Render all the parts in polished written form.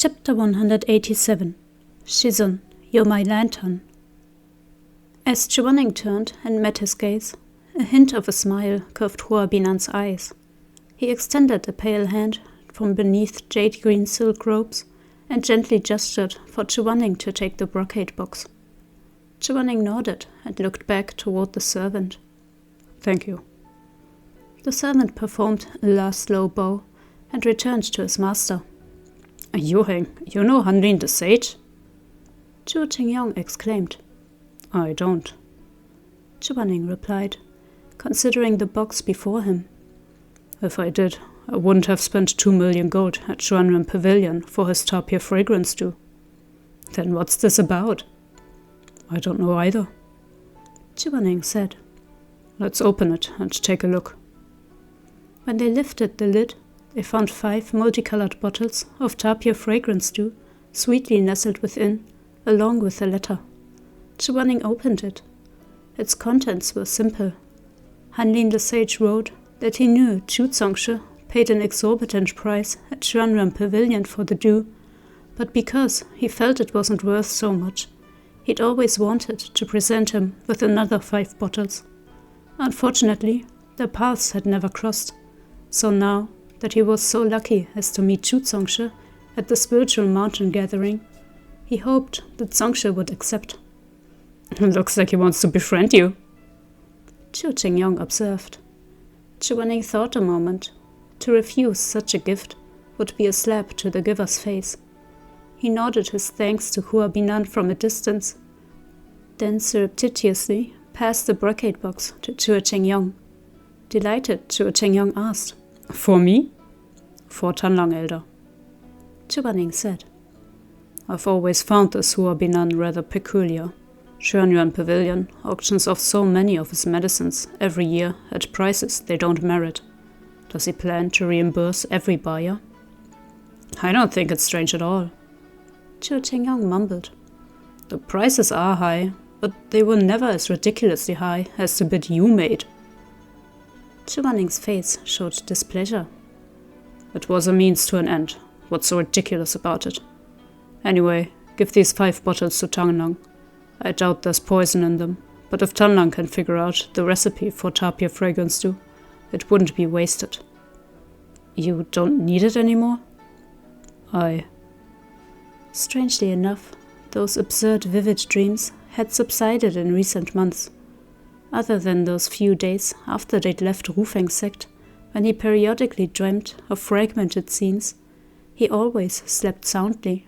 Chapter 187 Shizun, You're My Lantern. As Chu Wanning turned and met his gaze, a hint of a smile curved Hua Binan's eyes. He extended a pale hand from beneath jade-green silk robes and gently gestured for Chu Wanning to take the brocade box. Chu Wanning nodded and looked back toward the servant. "Thank you." The servant performed a last low bow and returned to his master. "Yuheng, you know Hanlin the Sage?" Chu Qingyong exclaimed. "I don't." Chu Wanning replied, considering the box before him. "If I did, I wouldn't have spent 2 million gold at Xuanren Pavilion for his tapir fragrance stew." "Then what's this about?" "I don't know either." Chu Wanning said. "Let's open it and take a look." When they lifted the lid, they found 5 multicolored bottles of tapir fragrance stew sweetly nestled within, along with a letter. Chu Wanning opened it. Its contents were simple. Hanlin the Sage wrote that he knew Chu Zongshe paid an exorbitant price at Xuanren Pavilion for the dew, but because he felt it wasn't worth so much, he'd always wanted to present him with another 5 bottles. Unfortunately, their paths had never crossed, so now that he was so lucky as to meet Chu Zongshe at the spiritual mountain gathering, he hoped that Zongshe would accept. "Looks like he wants to befriend you," Chu Qingyong observed. Chu Wanning thought a moment. To refuse such a gift would be a slap to the giver's face. He nodded his thanks to Hua Binan from a distance, then surreptitiously passed the brocade box to Chu Qingyong. Delighted, Chu Qingyong asked, "For me?" "For Tanlang, Elder," Chu Wanning said. "I've always found this Hua Binan rather peculiar. Xuanyuan Pavilion auctions off so many of his medicines every year at prices they don't merit. Does he plan to reimburse every buyer?" "I don't think it's strange at all," Chu Qingyong mumbled. "The prices are high, but they were never as ridiculously high as the bid you made." Chu Wanning's face showed displeasure. "It was a means to an end. What's so ridiculous about it? Anyway, give these 5 bottles to Tanlang. I doubt there's poison in them, but if Tanlang can figure out the recipe for tapir fragrance stew, it wouldn't be wasted." "You don't need it anymore?" "I..." Strangely enough, those absurd vivid dreams had subsided in recent months. Other than those few days after they'd left Rufeng's sect, when he periodically dreamt of fragmented scenes, he always slept soundly.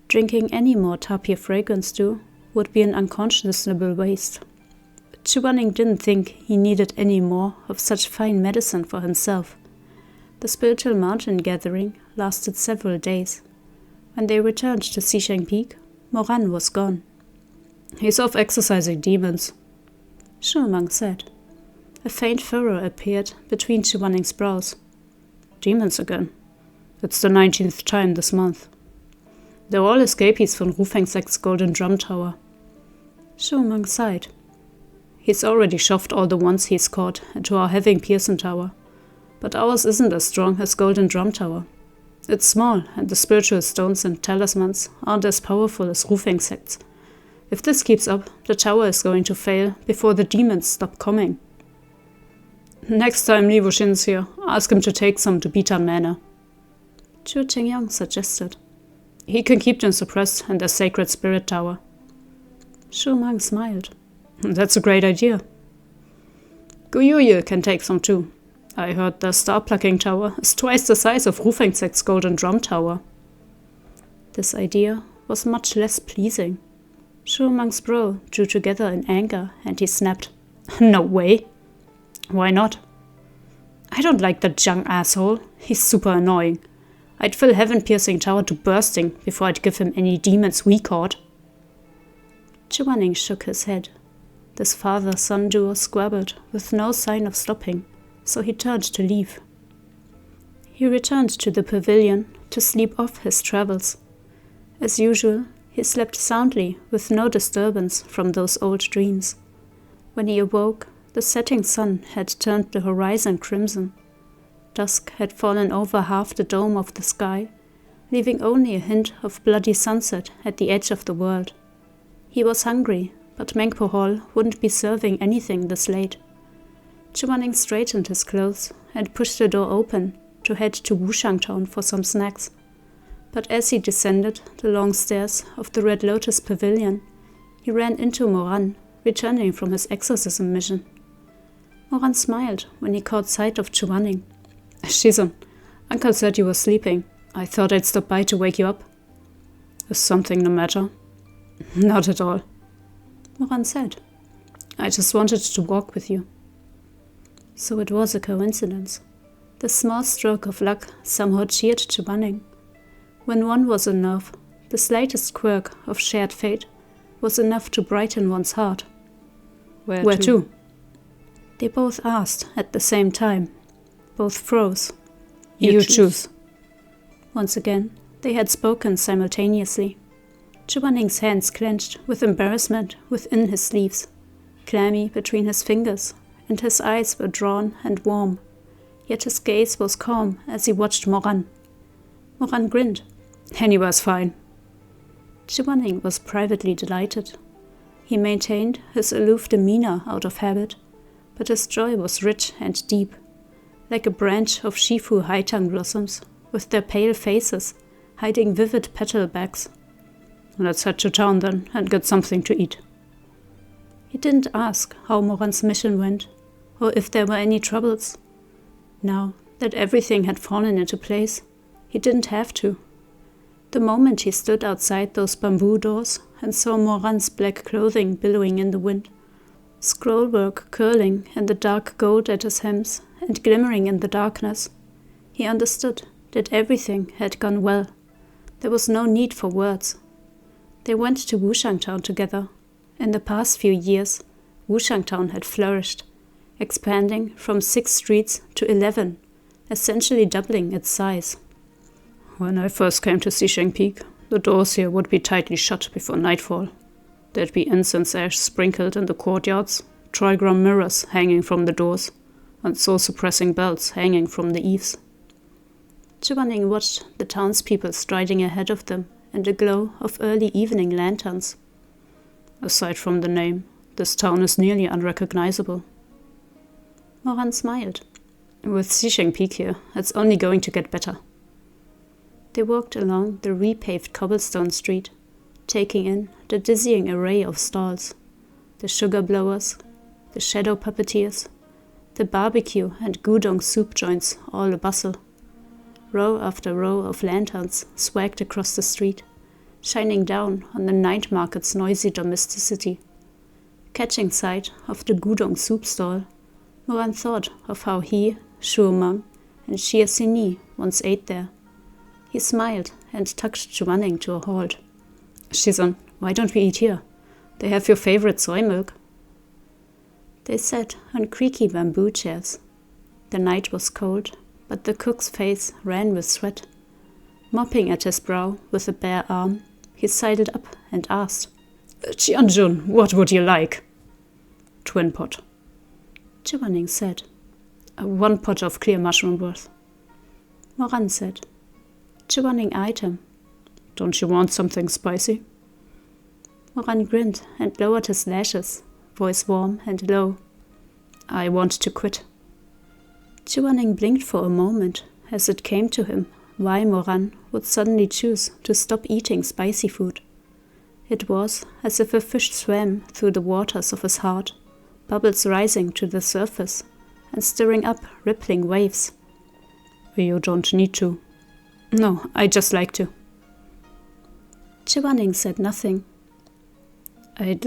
Drinking any more tapir fragrance stew would be an unconscionable waste. Chu Wanning didn't think he needed any more of such fine medicine for himself. The spiritual mountain gathering lasted several days. When they returned to Xisheng Peak, Moran was gone. "He's off exercising demons," Shu Mang said. A faint furrow appeared between Chu Wanning's brows. "Demons again. It's the 19th time this month. They're all escapees from Rufeng Sect's Golden Drum Tower." Shu Mang sighed. "He's already shoved all the ones he's caught into our Having Pearson Tower, but ours isn't as strong as Golden Drum Tower. It's small, and the spiritual stones and talismans aren't as powerful as Rufeng Sect's. If this keeps up, the tower is going to fail before the demons stop coming. Next time Li Wuxin's here, ask him to take some to Bitan Manor," Chu Qingyong suggested. "He can keep them suppressed in their sacred spirit tower." Shu Mang smiled. "That's a great idea." "Guyuye can take some too. I heard the star-plucking tower is twice the size of Rufeng Sect's Golden Drum Tower." This idea was much less pleasing. Shu Mang's brow drew together in anger, and he snapped, "No way." "Why not?" "I don't like that young asshole. He's super annoying. I'd fill Heaven Piercing Tower to bursting before I'd give him any demons we caught." Chu Wanning shook his head. This father-son duo squabbled with no sign of stopping, so he turned to leave. He returned to the pavilion to sleep off his travels. As usual, he slept soundly with no disturbance from those old dreams. When he awoke, the setting sun had turned the horizon crimson. Dusk had fallen over half the dome of the sky, leaving only a hint of bloody sunset at the edge of the world. He was hungry, but Mengpo Hall wouldn't be serving anything this late. Chu Wanning straightened his clothes and pushed the door open to head to Wushang Town for some snacks. But as he descended the long stairs of the Red Lotus Pavilion, he ran into Moran, returning from his exorcism mission. Moran smiled when he caught sight of Chu Wanning. "Shizun, Uncle said you were sleeping. I thought I'd stop by to wake you up." "Is something the matter?" "Not at all," Moran said. "I just wanted to walk with you." So it was a coincidence. The small stroke of luck somehow cheered Chu Wanning. When one was in love, the slightest quirk of shared fate was enough to brighten one's heart. Where to? They both asked at the same time. Both froze. You choose. Once again, they had spoken simultaneously. Chu Wanning's hands clenched with embarrassment within his sleeves, clammy between his fingers, and his eyes were drawn and warm, yet his gaze was calm as he watched Moran. Moran grinned. "Anywhere's fine." Chu Wanning was privately delighted. He maintained his aloof demeanor out of habit, but his joy was rich and deep, like a branch of Shifu haitang blossoms, with their pale faces hiding vivid petal backs. "Let's head to town then and get something to eat." He didn't ask how Moran's mission went, or if there were any troubles. Now that everything had fallen into place, he didn't have to. The moment he stood outside those bamboo doors and saw Moran's black clothing billowing in the wind, scrollwork curling in the dark gold at his hems and glimmering in the darkness, he understood that everything had gone well. There was no need for words. They went to Wushang Town together. In the past few years, Wushang Town had flourished, expanding from 6 streets to 11, essentially doubling its size. "When I first came to Xisheng Peak, the doors here would be tightly shut before nightfall. There'd be incense ash sprinkled in the courtyards, trigram mirrors hanging from the doors, and soul-suppressing bells hanging from the eaves." Chu Wanning watched the townspeople striding ahead of them in the glow of early evening lanterns. "Aside from the name, this town is nearly unrecognizable." Moran smiled. "With Xisheng Peak here, it's only going to get better." They walked along the repaved cobblestone street, taking in the dizzying array of stalls, the sugar blowers, the shadow puppeteers, the barbecue and gudong soup joints all abustle. Row after row of lanterns swagged across the street, shining down on the night market's noisy domesticity. Catching sight of the gudong soup stall, Moran thought of how he, Shu Mang, and Xie Sini once ate there. He smiled and tugged Chu Wanning to a halt. "Shizun, why don't we eat here? They have your favorite soy milk." They sat on creaky bamboo chairs. The night was cold, but the cook's face ran with sweat. Mopping at his brow with a bare arm, he sidled up and asked, "Jianjun, what would you like?" "Twin pot," Chu Wanning said. "1 pot of clear mushroom broth." Moran said. Chu Wanning eyed him. "Don't you want something spicy?" Moran grinned and lowered his lashes, voice warm and low. "I want to quit." Chu Wanning blinked for a moment as it came to him why Moran would suddenly choose to stop eating spicy food. It was as if a fish swam through the waters of his heart, bubbles rising to the surface and stirring up rippling waves. "You don't need to." "No, I just like to." Chu Wanning said nothing. I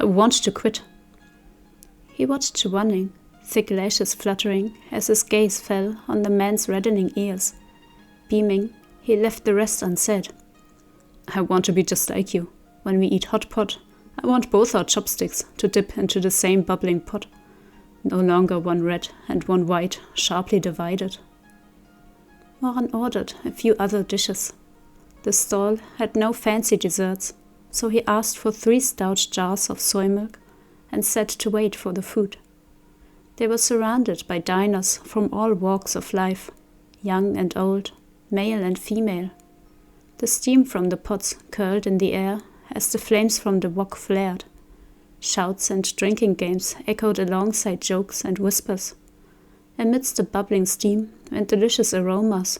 want to quit." He watched Chu Wanning, thick lashes fluttering as his gaze fell on the man's reddening ears. Beaming, he left the rest unsaid. "I want to be just like you. When we eat hot pot, I want both our chopsticks to dip into the same bubbling pot. No longer one red and one white, sharply divided." Moran ordered a few other dishes. The stall had no fancy desserts, so he asked for 3 stout jars of soy milk and sat to wait for the food. They were surrounded by diners from all walks of life, young and old, male and female, The steam from the pots curled in the air as the flames from the wok flared. Shouts and drinking games echoed alongside jokes and whispers. Amidst the bubbling steam and delicious aromas,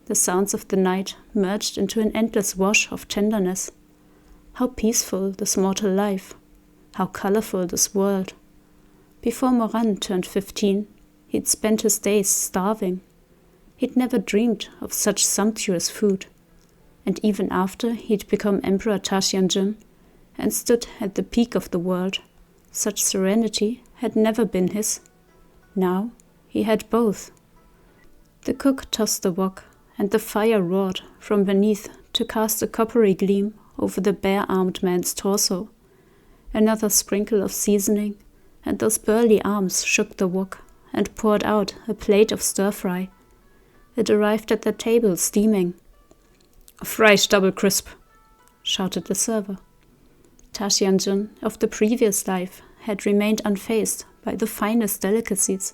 the sounds of the night merged into an endless wash of tenderness. How peaceful this mortal life! How colorful this world! Before Moran turned 15, he'd spent his days starving. He'd never dreamed of such sumptuous food. And even after he'd become Emperor Taxianjun and stood at the peak of the world, such serenity had never been his. Now he had both. The cook tossed the wok, and the fire roared from beneath to cast a coppery gleam over the bare-armed man's torso. Another sprinkle of seasoning, and those burly arms shook the wok and poured out a plate of stir-fry. It arrived at the table steaming. "Fresh double crisp," shouted the server. Taxianjun of the previous life had remained unfazed by the finest delicacies,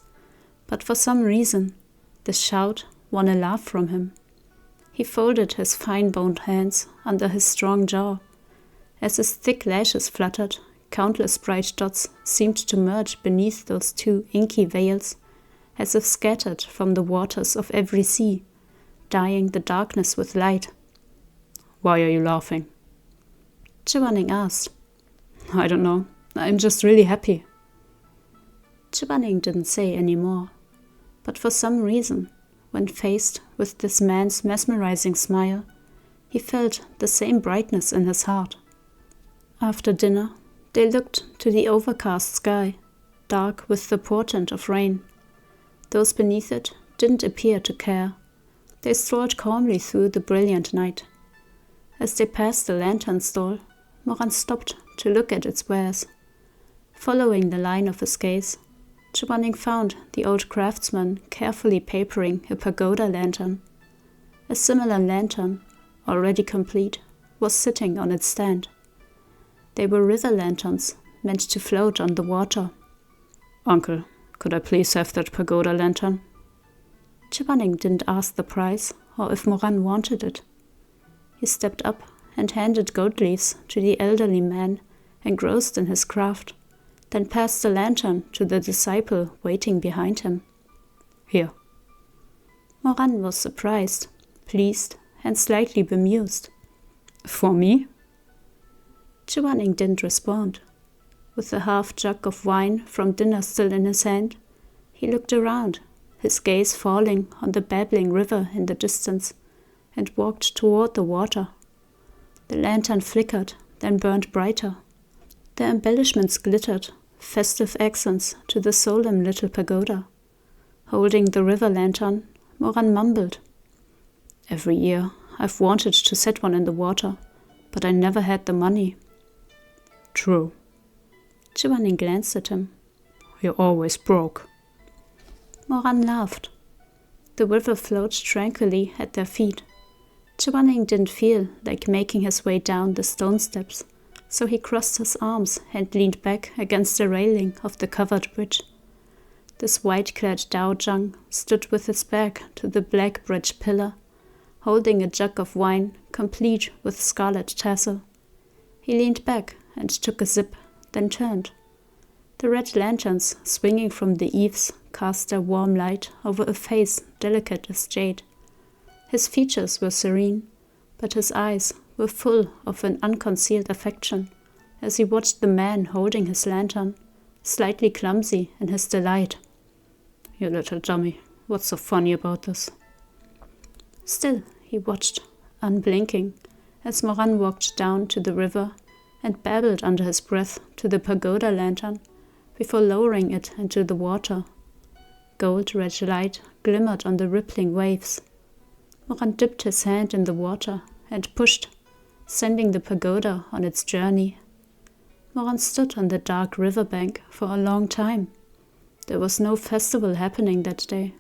but for some reason the shout won a laugh from him. He folded his fine-boned hands under his strong jaw. As his thick lashes fluttered, countless bright dots seemed to merge beneath those two inky veils, as if scattered from the waters of every sea, dyeing the darkness with light. "Why are you laughing?" Chu Wanning asked. "I don't know. I'm just really happy." Chu Wanning didn't say any more, but for some reason, when faced with this man's mesmerizing smile, he felt the same brightness in his heart. After dinner, they looked to the overcast sky, dark with the portent of rain. Those beneath it didn't appear to care. They strolled calmly through the brilliant night. As they passed the lantern stall, Moran stopped to look at its wares. Following the line of his gaze, Chu Wanning found the old craftsman carefully papering a pagoda lantern. A similar lantern, already complete, was sitting on its stand. They were river lanterns, meant to float on the water. "Uncle, could I please have that pagoda lantern?" Chu Wanning didn't ask the price or if Moran wanted it. He stepped up and handed gold leaves to the elderly man engrossed in his craft, then passed the lantern to the disciple waiting behind him. "Here." Moran was surprised, pleased, and slightly bemused. "For me?" Chu Wanning didn't respond. With the half-jug of wine from dinner still in his hand, he looked around, his gaze falling on the babbling river in the distance, and walked toward the water. The lantern flickered, then burned brighter. The embellishments glittered, festive accents to the solemn little pagoda. Holding the river lantern, Moran mumbled, "Every year I've wanted to set one in the water, but I never had the money." "True." Chu Wanning glanced at him. "You're always broke." Moran laughed. The river flowed tranquilly at their feet. Chu Wanning didn't feel like making his way down the stone steps, so he crossed his arms and leaned back against the railing of the covered bridge. This white-clad Daojang stood with his back to the black bridge pillar, holding a jug of wine complete with scarlet tassel. He leaned back and took a sip, then turned. The red lanterns swinging from the eaves cast their warm light over a face delicate as jade. His features were serene, but his eyes were full of an unconcealed affection as he watched the man holding his lantern, slightly clumsy in his delight. "You little dummy, what's so funny about this?" Still, he watched, unblinking, as Moran walked down to the river and babbled under his breath to the pagoda lantern before lowering it into the water. Gold-red light glimmered on the rippling waves. Moran dipped his hand in the water and pushed, sending the pagoda on its journey. Moran stood on the dark riverbank for a long time. There was no festival happening that day.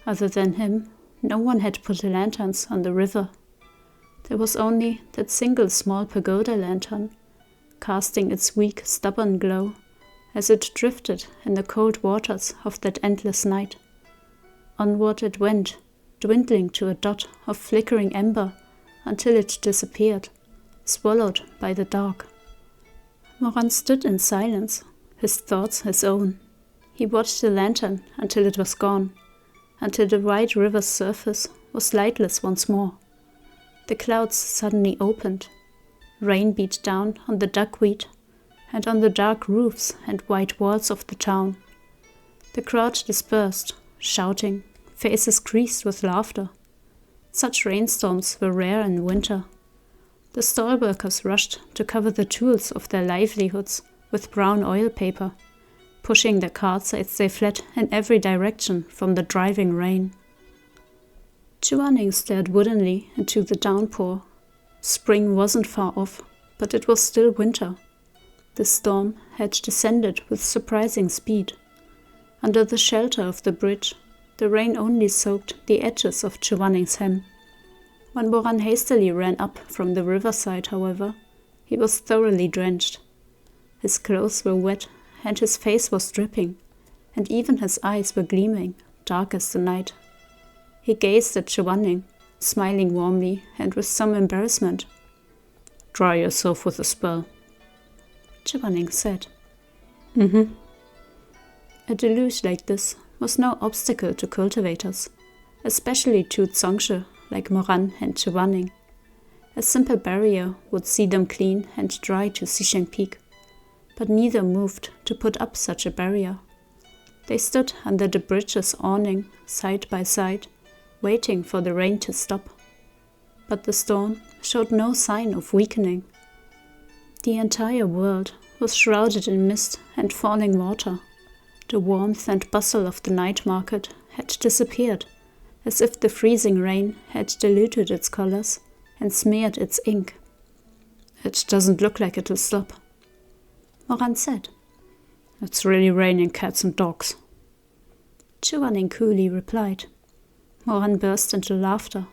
Other than him, no one had put lanterns on the river. There was only that single small pagoda lantern, casting its weak, stubborn glow as it drifted in the cold waters of that endless night. Onward it went, dwindling to a dot of flickering ember until it disappeared, swallowed by the dark. Moran stood in silence, his thoughts his own. He watched the lantern until it was gone, until the wide river's surface was lightless once more. The clouds suddenly opened. Rain beat down on the duckweed and on the dark roofs and white walls of the town. The crowd dispersed, shouting, faces creased with laughter. Such rainstorms were rare in winter. The stall workers rushed to cover the tools of their livelihoods with brown oil paper, pushing their carts as they fled in every direction from the driving rain. Chu Wanning stared woodenly into the downpour. Spring wasn't far off, but it was still winter. The storm had descended with surprising speed. Under the shelter of the bridge, the rain only soaked the edges of Chu Wanning's hem. When Moran hastily ran up from the riverside, however, he was thoroughly drenched. His clothes were wet, and his face was dripping, and even his eyes were gleaming, dark as the night. He gazed at Chu Wanning, smiling warmly and with some embarrassment. "Dry yourself with a spell," Chu Wanning said. A deluge like this was no obstacle to cultivators, especially to Zongshe like Moran and Chu Wanning. A simple barrier would see them clean and dry to Xisheng Peak, but neither moved to put up such a barrier. They stood under the bridge's awning, side by side, waiting for the rain to stop. But the storm showed no sign of weakening. The entire world was shrouded in mist and falling water. The warmth and bustle of the night market had disappeared, as if the freezing rain had diluted its colors and smeared its ink. "It doesn't look like it'll stop," Moran said. "It's really raining cats and dogs," Chu Wanning coolly replied. Moran burst into laughter.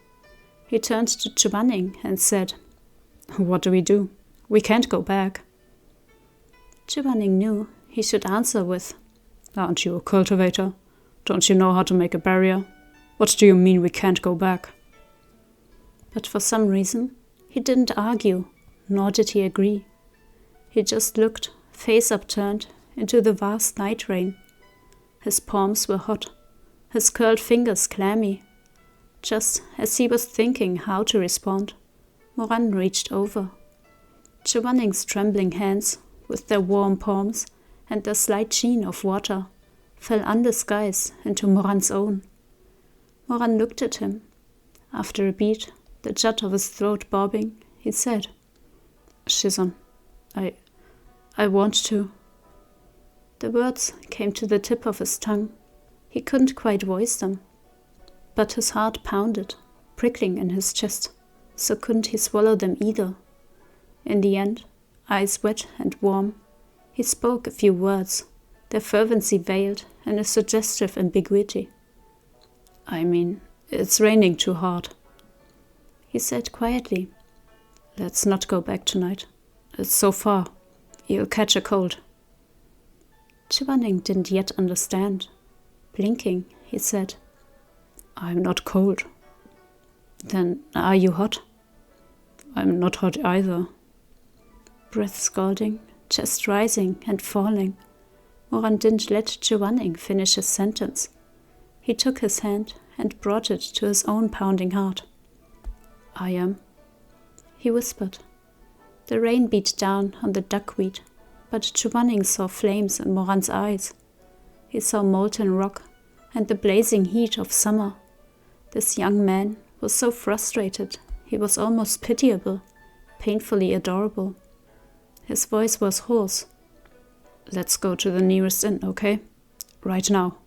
He turned to Chu Wanning and said, "What do we do? We can't go back." Chu Wanning knew he should answer with, "Aren't you a cultivator? Don't you know how to make a barrier? What do you mean we can't go back?" But for some reason, he didn't argue, nor did he agree. He just looked, face upturned, into the vast night rain. His palms were hot, his curled fingers clammy. Just as he was thinking how to respond, Moran reached over. Chu Wanning's trembling hands, with their warm palms and their slight sheen of water, fell undisguised into Moran's own. Moran looked at him. After a beat, the jut of his throat bobbing, he said, "Shizun, I want to." The words came to the tip of his tongue. He couldn't quite voice them. But his heart pounded, prickling in his chest, so couldn't he swallow them either. In the end, eyes wet and warm, he spoke a few words, their fervency veiled in a suggestive ambiguity. "I mean, it's raining too hard," he said quietly. "Let's not go back tonight. It's so far. You'll catch a cold." Chu Wanning didn't yet understand. Blinking, he said, "I'm not cold." "Then are you hot?" "I'm not hot either." Breath scalding, chest rising and falling, Moran didn't let Chu Wanning finish his sentence. He took his hand and brought it to his own pounding heart. "I am," he whispered. The rain beat down on the duckweed, but Chu Wanning saw flames in Moran's eyes. He saw molten rock and the blazing heat of summer. This young man was so frustrated, he was almost pitiable, painfully adorable. His voice was hoarse. "Let's go to the nearest inn, okay? Right now."